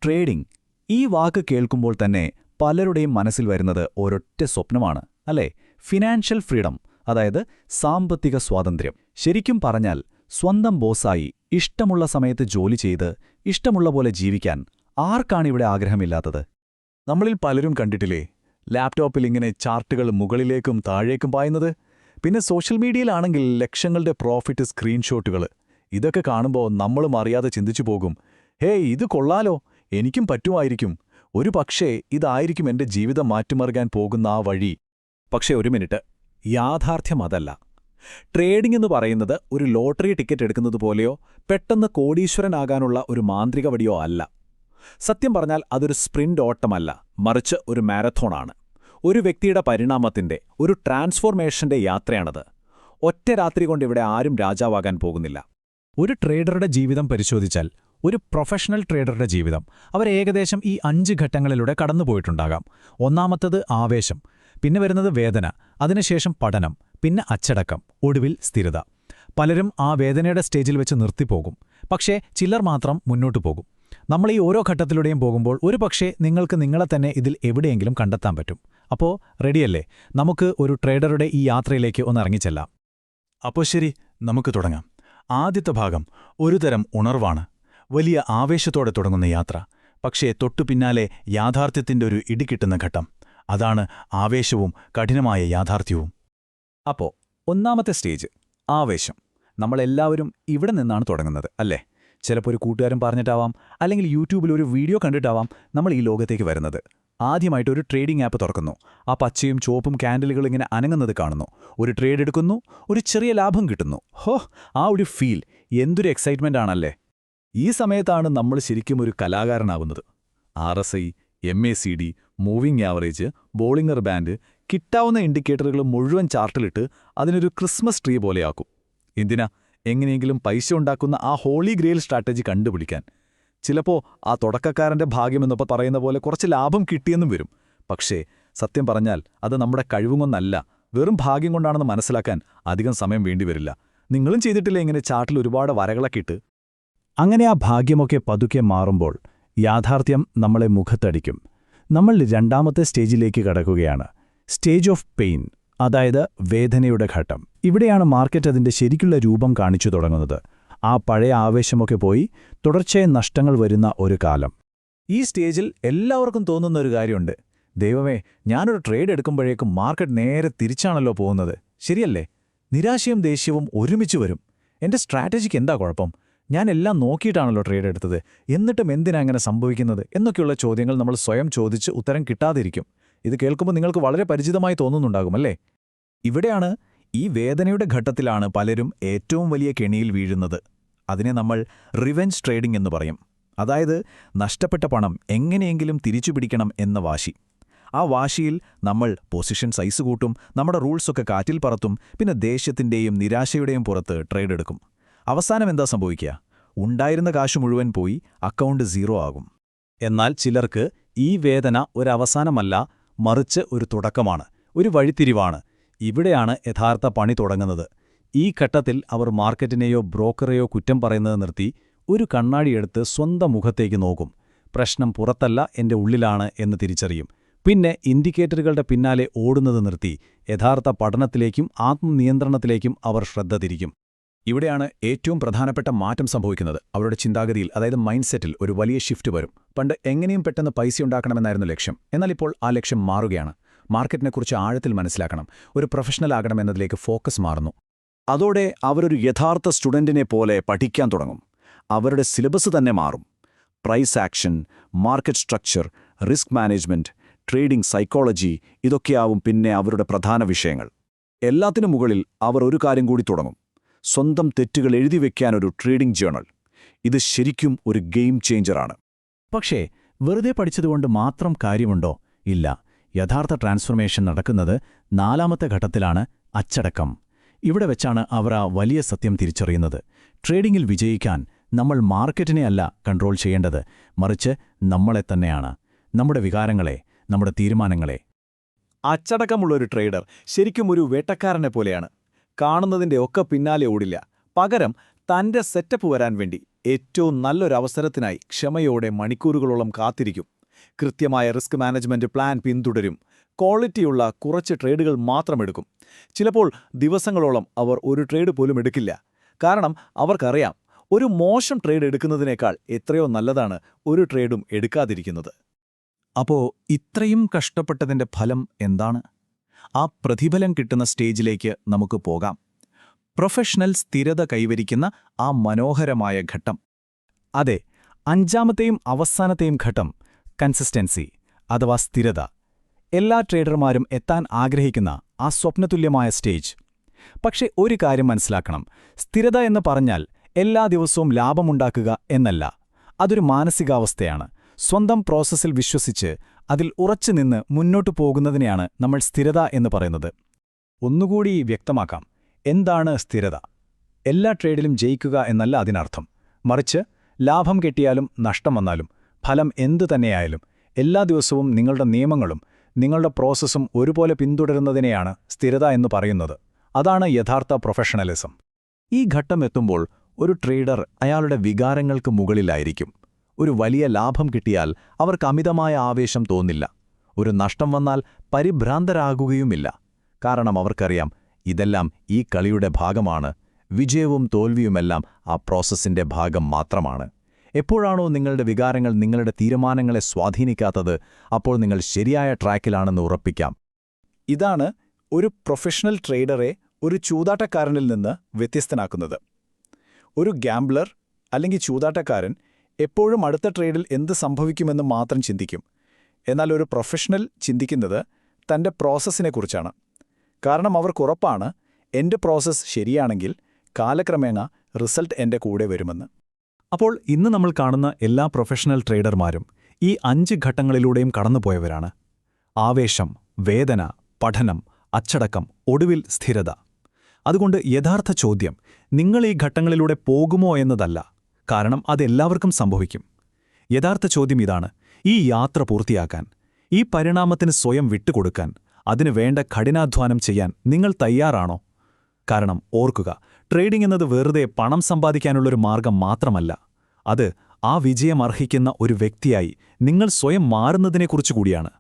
Trading ഈ വാക്ക് കേൾക്കുമ്പോൾ തന്നെ പലരുടെയും മനസ്സിൽ വരുന്നത് ഒരൊറ്റ സ്വപ്നമാണ് അല്ലേ? ഫിനാൻഷ്യൽ ഫ്രീഡം, അതായത് സാമ്പത്തിക സ്വാതന്ത്ര്യം. ശരിക്കും പറഞ്ഞാൽ സ്വന്തം ബോസായി ഇഷ്ടമുള്ള സമയത്ത് ജോലി ചെയ്ത് ഇഷ്ടമുള്ള പോലെ ജീവിക്കാൻ ആർക്കാണിവിടെ ആഗ്രഹമില്ലാത്തത്? നമ്മളിൽ പലരും കണ്ടിട്ടില്ലേ ലാപ്ടോപ്പിൽ ഇങ്ങനെ ചാർട്ടുകൾ മുകളിലേക്കും താഴേക്കും പായുന്നത്? പിന്നെ സോഷ്യൽ മീഡിയയിലാണെങ്കിൽ ലക്ഷങ്ങളുടെ പ്രോഫിറ്റ് സ്ക്രീൻഷോട്ടുകൾ. ഇതൊക്കെ കാണുമ്പോൾ നമ്മളും അറിയാതെ ചിന്തിച്ചു പോകും, ഹേയ് ഇത് കൊള്ളാലോ, എനിക്കും പറ്റുമായിരിക്കും, ഒരു പക്ഷേ ഇതായിരിക്കും എൻ്റെ ജീവിതം മാറ്റിമറിക്കാൻ പോകുന്ന ആ വഴി. പക്ഷേ ഒരു മിനിറ്റ്, യാഥാർത്ഥ്യം അതല്ല. ട്രേഡിംഗ് എന്ന് പറയുന്നത് ഒരു ലോട്ടറി ടിക്കറ്റ് എടുക്കുന്നത് പോലെയോ പെട്ടെന്ന് കോടീശ്വരനാകാനുള്ള ഒരു മാന്ത്രിക വടിയോ അല്ല. സത്യം പറഞ്ഞാൽ അതൊരു സ്പ്രിന്റ് ഓട്ടമല്ല, മറിച്ച് ഒരു മാരത്തോണാണ്. ഒരു വ്യക്തിയുടെ പരിണാമത്തിന്റെ, ഒരു ട്രാൻസ്ഫോർമേഷന്റെ യാത്രയാണത്. ഒറ്റ രാത്രി കൊണ്ട് ഇവിടെ ആരും രാജാവാകാൻ പോകുന്നില്ല. ഒരു ട്രേഡറുടെ ജീവിതം പരിശോധിച്ചാൽ, ഒരു പ്രൊഫഷണൽ ട്രേഡറുടെ ജീവിതം, അവർ ഏകദേശം ഈ 5 ഘട്ടങ്ങളിലൂടെ കടന്നുപോയിട്ടുണ്ടാകാം. ഒന്നാമത്തത് ആവേശം, പിന്നെ വരുന്നത് വേദന, അതിനുശേഷം പഠനം, പിന്നെ അച്ചടക്കം, ഒടുവിൽ സ്ഥിരത. പലരും ആ വേദനയുടെ സ്റ്റേജിൽ വെച്ച് നിർത്തിപ്പോകും, പക്ഷേ ചിലർ മാത്രം മുന്നോട്ടു പോകും. നമ്മൾ ഈ ഓരോ ഘട്ടത്തിലൂടെയും പോകുമ്പോൾ ഒരു പക്ഷേ നിങ്ങൾക്ക് നിങ്ങളെ തന്നെ ഇതിൽ എവിടെയെങ്കിലും കണ്ടെത്താൻ പറ്റും. അപ്പോൾ റെഡിയല്ലേ? നമുക്ക് ഒരു ട്രേഡറുടെ ഈ യാത്രയിലേക്ക് ഒന്ന് ഇറങ്ങിച്ചെല്ലാം. അപ്പോൾ ശരി, നമുക്ക് തുടങ്ങാം. ആദ്യത്തെ ഭാഗം ഒരുതരം ഉണർവാണ്. വലിയ ആവേശത്തോടെ തുടങ്ങുന്ന യാത്ര, പക്ഷേ തൊട്ടുപിന്നാലെ യാഥാർത്ഥ്യത്തിൻ്റെ ഒരു ഇടികിട്ടുന്ന ഘട്ടം. അതാണ് ആവേശവും കഠിനമായ യാഥാർത്ഥ്യവും. അപ്പോൾ ഒന്നാമത്തെ സ്റ്റേജ് ആവേശം. നമ്മളെല്ലാവരും ഇവിടെ നിന്നാണ് തുടങ്ങുന്നത് അല്ലേ? ചിലപ്പോൾ ഒരു കൂട്ടുകാരൻ പറഞ്ഞിട്ടാവാം, അല്ലെങ്കിൽ യൂട്യൂബിൽ ഒരു വീഡിയോ കണ്ടിട്ടാവാം നമ്മൾ ഈ ലോകത്തേക്ക് വരുന്നത്. ആദ്യമായിട്ട് ഒരു ട്രേഡിംഗ് ആപ്പ് തുറക്കുന്നു. ആ പച്ചയും ചുവപ്പും ക്യാൻഡിലുകൾ ഇങ്ങനെ അനങ്ങുന്നത് കാണുന്നു. ഒരു ട്രേഡ് എടുക്കുന്നു, ഒരു ചെറിയ ലാഭം കിട്ടുന്നു. ആ ഒരു ഫീൽ എന്തൊരു എക്സൈറ്റ്മെൻ്റ് ആണല്ലേ! ഈ സമയത്താണ് നമ്മൾ ശരിക്കും ഒരു കലാകാരനാവുന്നത്. RSI, MACD, moving average, Bollinger band, കിട്ടാവുന്ന ഇൻഡിക്കേറ്ററുകൾ മുഴുവൻ ചാർട്ടിലിട്ട് അതിനൊരു ക്രിസ്മസ് ട്രീ പോലെയാക്കും. എന്തിനാ? എങ്ങനെയെങ്കിലും പൈസ ഉണ്ടാക്കുന്ന ആ ഹോളി ഗ്രെയിൽ സ്ട്രാറ്റജി കണ്ടുപിടിക്കാൻ. ചിലപ്പോൾ ആ തുടക്കക്കാരൻ്റെ ഭാഗ്യമെന്നപ്പോൾ പറയുന്ന പോലെ കുറച്ച് ലാഭം കിട്ടിയെന്നും വരും. പക്ഷേ സത്യം പറഞ്ഞാൽ അത് നമ്മുടെ കഴിവുകൊണ്ടല്ല, വെറും ഭാഗ്യം കൊണ്ടാണെന്ന് മനസ്സിലാക്കാൻ അധികം സമയം വേണ്ടിവരില്ല. നിങ്ങളും ചെയ്തിട്ടില്ലേ ഇങ്ങനെ ചാർട്ടിൽ ഒരുപാട് വരകളൊക്കെ ഇട്ട്? അങ്ങനെ ആ ഭാഗ്യമൊക്കെ പതുക്കെ മാറുമ്പോൾ യാഥാർത്ഥ്യം നമ്മളെ മുഖത്തടിക്കും. നമ്മൾ രണ്ടാമത്തെ സ്റ്റേജിലേക്ക് കടക്കുകയാണ്. സ്റ്റേജ് ഓഫ് പെയിൻ, അതായത് വേദനയുടെ ഘട്ടം. ഇവിടെയാണ് മാർക്കറ്റ് അതിൻ്റെ ശരിക്കുള്ള രൂപം കാണിച്ചു തുടങ്ങുന്നത്. ആ പഴയ ആവേശമൊക്കെ പോയി തുടർച്ചയായ നഷ്ടങ്ങൾ വരുന്ന ഒരു കാലം. ഈ സ്റ്റേജിൽ എല്ലാവർക്കും തോന്നുന്ന ഒരു കാര്യമുണ്ട്, ദൈവമേ, ഞാനൊരു ട്രേഡ് എടുക്കുമ്പോഴേക്കും മാർക്കറ്റ് നേരെ തിരിച്ചാണല്ലോ പോകുന്നത്, ശരിയല്ലേ? നിരാശയും ദേഷ്യവും ഒരുമിച്ച് വരും. എൻ്റെ സ്ട്രാറ്റജിക്ക് എന്താ കുഴപ്പം? ഞാൻ എല്ലാം നോക്കിയിട്ടാണല്ലോ ട്രേഡ് എടുത്തത്, എന്നിട്ടും എന്തിനാ അങ്ങനെ സംഭവിക്കുന്നത് എന്നൊക്കെയുള്ള ചോദ്യങ്ങൾ നമ്മൾ സ്വയം ചോദിച്ച് ഉത്തരം കിട്ടാതിരിക്കും. ഇത് കേൾക്കുമ്പോൾ നിങ്ങൾക്ക് വളരെ പരിചിതമായി തോന്നുന്നുണ്ടാകുമല്ലേ? ഇവിടെയാണ്, ഈ വേദനയുടെ ഘട്ടത്തിലാണ് പലരും ഏറ്റവും വലിയ കെണിയിൽ വീഴുന്നത്. അതിനെ നമ്മൾ റിവെഞ്ച് ട്രേഡിംഗ് എന്ന് പറയും. അതായത് നഷ്ടപ്പെട്ട പണം എങ്ങനെയെങ്കിലും തിരിച്ചുപിടിക്കണം എന്ന വാശി. ആ വാശിയിൽ നമ്മൾ പൊസിഷൻ സൈസ് കൂട്ടും, നമ്മുടെ റൂൾസൊക്കെ കാറ്റിൽ പറത്തും, പിന്നെ ദേഷ്യത്തിൻ്റെയും നിരാശയുടെയും പുറത്ത് ട്രേഡ് എടുക്കും. അവസാനം എന്താ സംഭവിക്കുക? ഉണ്ടായിരുന്ന കാശ് മുഴുവൻ പോയി അക്കൗണ്ട് 0 ആകും. എന്നാൽ ചിലർക്ക് ഈ വേദന ഒരവസാനമല്ല, മറിച്ച് ഒരു തുടക്കമാണ്, ഒരു വഴിത്തിരിവാണ്. ഇവിടെയാണ് യഥാർത്ഥ പണി തുടങ്ങുന്നത്. ഈ ഘട്ടത്തിൽ അവർ മാർക്കറ്റിനെയോ ബ്രോക്കറെയോ കുറ്റം പറയുന്നത് നിർത്തി ഒരു കണ്ണാടിയെടുത്ത് സ്വന്തം മുഖത്തേക്ക് നോക്കും. പ്രശ്നം പുറത്തല്ല, എൻ്റെ ഉള്ളിലാണ് എന്ന് തിരിച്ചറിയും. പിന്നെ ഇൻഡിക്കേറ്ററുകളുടെ പിന്നാലെ ഓടുന്നത് നിർത്തി യഥാർത്ഥ പഠനത്തിലേക്കും ആത്മനിയന്ത്രണത്തിലേക്കും അവർ ശ്രദ്ധ തിരിക്കും. ഇവിടെയാണ് ഏറ്റവും പ്രധാനപ്പെട്ട മാറ്റം സംഭവിക്കുന്നത്. അവരുടെ ചിന്താഗതിയിൽ, അതായത് മൈൻഡ് സെറ്റിൽ ഒരു വലിയ ഷിഫ്റ്റ് വരും. പണ്ട് എങ്ങനെയും പെട്ടെന്ന് പൈസ ഉണ്ടാക്കണമെന്നായിരുന്നു ലക്ഷ്യം. എന്നാൽ ഇപ്പോൾ ആ ലക്ഷ്യം മാറുകയാണ്. മാർക്കറ്റിനെക്കുറിച്ച് ആഴത്തിൽ മനസ്സിലാക്കണം, ഒരു പ്രൊഫഷണൽ ആകണമെന്നതിലേക്ക് ഫോക്കസ് മാറുന്നു. അതോടെ അവരൊരു യഥാർത്ഥ സ്റ്റുഡൻറ്റിനെ പോലെ പഠിക്കാൻ തുടങ്ങും. അവരുടെ സിലബസ് തന്നെ മാറും. Price action, market structure, risk management, trading psychology, ഇതൊക്കെയാവും പിന്നെ അവരുടെ പ്രധാന വിഷയങ്ങൾ. എല്ലാത്തിനു മുകളിൽ അവർ ഒരു കാര്യം കൂടി തുടങ്ങും, സ്വന്തം തെറ്റുകൾ എഴുതിവെക്കാനൊരു ട്രേഡിംഗ് ജേണൽ. ഇത് ശരിക്കും ഒരു ഗെയിം ചേഞ്ചറാണ്. പക്ഷേ വെറുതെ പഠിച്ചതുകൊണ്ട് മാത്രം കാര്യമുണ്ടോ? ഇല്ല. യഥാർത്ഥ ട്രാൻസ്ഫോർമേഷൻ നടക്കുന്നത് 4ാമത്തെ ഘട്ടത്തിലാണ്, അച്ചടക്കം. ഇവിടെ വെച്ചാണ് അവർ ആ വലിയ സത്യം തിരിച്ചറിയുന്നത്. ട്രേഡിംഗിൽ വിജയിക്കാൻ നമ്മൾ മാർക്കറ്റിനെ അല്ല കൺട്രോൾ ചെയ്യേണ്ടത്, മറിച്ച് നമ്മളെ തന്നെയാണ്, നമ്മുടെ വികാരങ്ങളെ, നമ്മുടെ തീരുമാനങ്ങളെ. അച്ചടക്കമുള്ളൊരു ട്രേഡർ ശരിക്കും ഒരു വേട്ടക്കാരനെ പോലെയാണ്. കാണുന്നതിൻ്റെ ഒക്കെ പിന്നാലെ ഓടില്ല, പകരം തന്റെ സെറ്റപ്പ് വരാൻ വേണ്ടി ഏറ്റവും നല്ലൊരവസരത്തിനായി ക്ഷമയോടെ മണിക്കൂറുകളോളം കാത്തിരിക്കും. കൃത്യമായ റിസ്ക് മാനേജ്മെന്റ് പ്ലാൻ പിന്തുടരും. ക്വാളിറ്റിയുള്ള കുറച്ച് ട്രേഡുകൾ മാത്രമെടുക്കും. ചിലപ്പോൾ ദിവസങ്ങളോളം അവർ ഒരു ട്രേഡ് പോലും എടുക്കില്ല. കാരണം അവർക്കറിയാം, ഒരു മോശം ട്രേഡ് എടുക്കുന്നതിനേക്കാൾ എത്രയോ നല്ലതാണ് ഒരു ട്രേഡും എടുക്കാതിരിക്കുന്നത്. അപ്പോ ഇത്രയും കഷ്ടപ്പെട്ടതിന്റെ ഫലം എന്താണ്? ആ പ്രതിഫലം കിട്ടുന്ന സ്റ്റേജിലേക്ക് നമുക്ക് പോകാം. പ്രൊഫഷണൽ സ്ഥിരത കൈവരിക്കുന്ന ആ മനോഹരമായ ഘട്ടം. അതെ, അഞ്ചാമത്തെയും അവസാനത്തെയും ഘട്ടം കൺസിസ്റ്റൻസി അഥവാ സ്ഥിരത. എല്ലാ ട്രേഡർമാരും എത്താൻ ആഗ്രഹിക്കുന്ന ആ സ്വപ്നതുല്യമായ സ്റ്റേജ്. പക്ഷേ ഒരു കാര്യം മനസ്സിലാക്കണം, സ്ഥിരത എന്ന് പറഞ്ഞാൽ എല്ലാ ദിവസവും ലാഭമുണ്ടാക്കുക എന്നല്ല. അതൊരു മാനസികാവസ്ഥയാണ്. സ്വന്തം പ്രോസസ്സിൽ വിശ്വസിച്ച് അതിൽ ഉറച്ചുനിന്ന് മുന്നോട്ടു പോകുന്നതിനെയാണ് നമ്മൾ സ്ഥിരത എന്ന് പറയുന്നത്. ഒന്നുകൂടി വ്യക്തമാക്കാം, എന്താണ് സ്ഥിരത? എല്ലാ ട്രേഡിലും ജയിക്കുക എന്നല്ല അതിനർത്ഥം. മറിച്ച് ലാഭം കിട്ടിയാലും നഷ്ടം വന്നാലും ഫലം എന്തു തന്നെയായാലും എല്ലാ ദിവസവും നിങ്ങളുടെ നിയമങ്ങളും നിങ്ങളുടെ പ്രോസസ്സും ഒരുപോലെ പിന്തുടരുന്നതിനെയാണ് സ്ഥിരത എന്ന് പറയുന്നത്. അതാണ് യഥാർത്ഥ പ്രൊഫഷണലിസം. ഈ ഘട്ടം എത്തുമ്പോൾ ഒരു ട്രേഡർ അയാളുടെ വികാരങ്ങൾക്ക് മുകളിലായിരിക്കും. ഒരു വലിയ ലാഭം കിട്ടിയാൽ അവർക്ക് അമിതമായ ആവേശം തോന്നില്ല. ഒരു നഷ്ടം വന്നാൽ പരിഭ്രാന്തരാകുകയുമില്ല. കാരണം അവർക്കറിയാം, ഇതെല്ലാം ഈ കളിയുടെ ഭാഗമാണ്. വിജയവും തോൽവിയുമെല്ലാം ആ പ്രോസസ്സിന്റെ ഭാഗം മാത്രമാണ്. എപ്പോഴാണോ നിങ്ങളുടെ വികാരങ്ങൾ നിങ്ങളുടെ തീരുമാനങ്ങളെ സ്വാധീനിക്കാത്തത്, അപ്പോൾ നിങ്ങൾ ശരിയായ ട്രാക്കിലാണെന്ന് ഉറപ്പിക്കാം. ഇതാണ് ഒരു പ്രൊഫഷണൽ ട്രേഡറെ ഒരു ചൂതാട്ടക്കാരനിൽ നിന്ന് വ്യത്യസ്തനാക്കുന്നത്. ഒരു ഗാംബ്ലർ അല്ലെങ്കിൽ ചൂതാട്ടക്കാരൻ എപ്പോഴും അടുത്ത ട്രേഡിൽ എന്ത് സംഭവിക്കുമെന്ന് മാത്രം ചിന്തിക്കും. എന്നാൽ ഒരു പ്രൊഫഷണൽ ചിന്തിക്കുന്നത് തന്റെ പ്രോസസ്സിനെക്കുറിച്ചാണ്. കാരണം അവർക്കുറപ്പാണ്, എന്റെ പ്രോസസ്സ് ശരിയാണെങ്കിൽ കാലക്രമേണ റിസൾട്ട് എന്റെ കൂടെ വരുമെന്ന്. അപ്പോൾ ഇന്ന് നമ്മൾ കാണുന്ന എല്ലാ പ്രൊഫഷണൽ ട്രേഡർമാരും ഈ 5 ഘട്ടങ്ങളിലൂടെയും കടന്നുപോയവരാണ്. ആവേശം, വേദന, പഠനം, അച്ചടക്കം, ഒടുവിൽ സ്ഥിരത. അതുകൊണ്ട് യഥാർത്ഥ ചോദ്യം നിങ്ങൾ ഈ ഘട്ടങ്ങളിലൂടെ പോകുമോ എന്നതല്ല, കാരണം അതെല്ലാവർക്കും സംഭവിക്കും. യഥാർത്ഥ ചോദ്യം ഇതാണ്: ഈ യാത്ര പൂർത്തിയാക്കാൻ, ഈ പരിണാമത്തിന് സ്വയം വിട്ടുകൊടുക്കാൻ, അതിനു വേണ്ട കഠിനാധ്വാനം ചെയ്യാൻ നിങ്ങൾ തയ്യാറാണോ? കാരണം ഓർക്കുക, ട്രേഡിംഗ് എന്നത് വെറുതെ പണം സമ്പാദിക്കാനുള്ളൊരു മാർഗം മാത്രമല്ല. അത് ആ വിജയം അർഹിക്കുന്ന ഒരു വ്യക്തിയായി നിങ്ങൾ സ്വയം മാറുന്നതിനെക്കുറിച്ച് കൂടിയാണ്.